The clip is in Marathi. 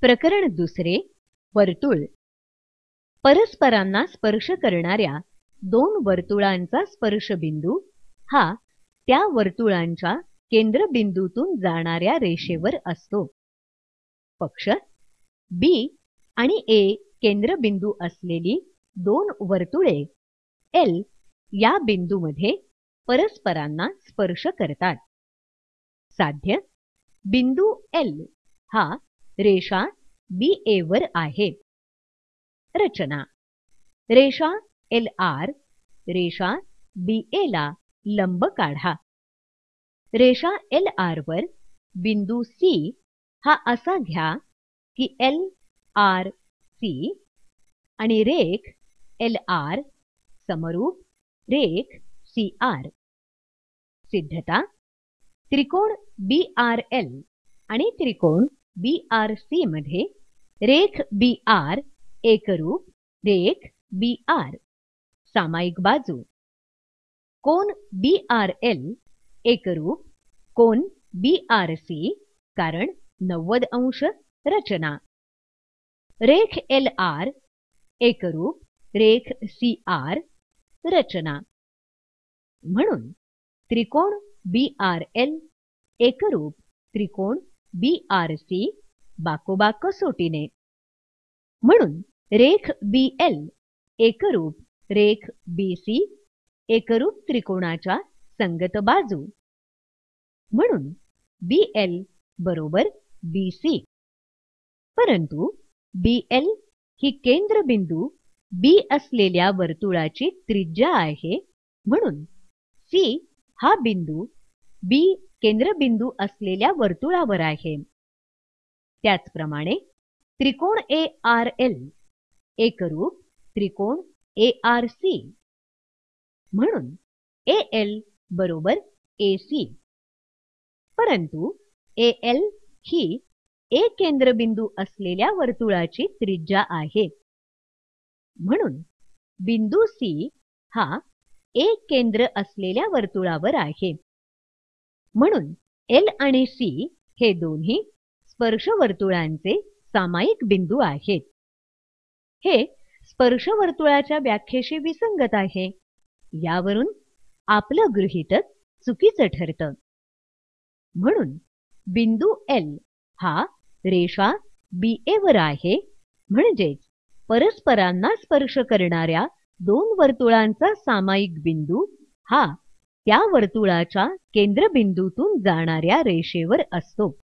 प्रकरण दुसरे, वर्तुळ. परस्परांना स्पर्श करणाऱ्या दोन वर्तुळांचा स्पर्शबिंदू हा त्या वर्तुळांच्या केंद्रबिंदूतून जाणाऱ्या रेषेवर असतो. पक्ष बी आणि ए केंद्रबिंदू असलेली दोन वर्तुळे एल या बिंदूमध्ये परस्परांना स्पर्श करतात. साध्य बिंदू एल हा रेषा BA वर आहे. रचना रेषा LR रेषा BA ला लंब काढा. रेषा LR वर बिंदू C हा असा घ्या की LRC आणि रेख LR समरूप रेख CR. सिद्धता त्रिकोण BRL आणि त्रिकोण BRC मध्ये रेख BR एकरूप रेख BR. सामायिक बाजू कोन BRL एकरूप कोन BRC कारण 90 अंश. रचना रेख LR एकरूप रेख CR. रचना म्हणून त्रिकोण BRL एकरूप त्रिकोण BRC बाकोबा कसोटीने. म्हणून रेख BL एकरूप रेख BC एकरूप त्रिकोणाच्या संगत बाजू. म्हणून BL बरोबर BC. परंतु BL ही केंद्रबिंदू B असलेल्या वर्तुळाची त्रिज्या आहे. म्हणून C हा बिंदू B केंद्रबिंदू असलेल्या वर्तुळावर आहे. त्याचप्रमाणे त्रिकोण ARL एकरूप त्रिकोण ARC. म्हणून AL बरोबर AC. परंतु AL ही A केंद्रबिंदू असलेल्या वर्तुळाची त्रिज्या आहे. म्हणून बिंदू C हा A केंद्र असलेल्या वर्तुळावर आहे. म्हणून L आणि C हे दोन्ही स्पर्शवर्तुळांचे सामायिक बिंदू आहेत. हे स्पर्शवर्तुळाच्या व्याख्येशी विसंगत आहे. यावरून आपलं गृहीतक चुकीचं ठरतं. म्हणून बिंदू L हा रेषा BA वर आहे. म्हणजेच परस्परांना स्पर्श करणाऱ्या दोन वर्तुळांचा सामायिक बिंदू हा त्या वर्तुळाच्या केंद्रबिंदूतून जाणाऱ्या रेषेवर असतो.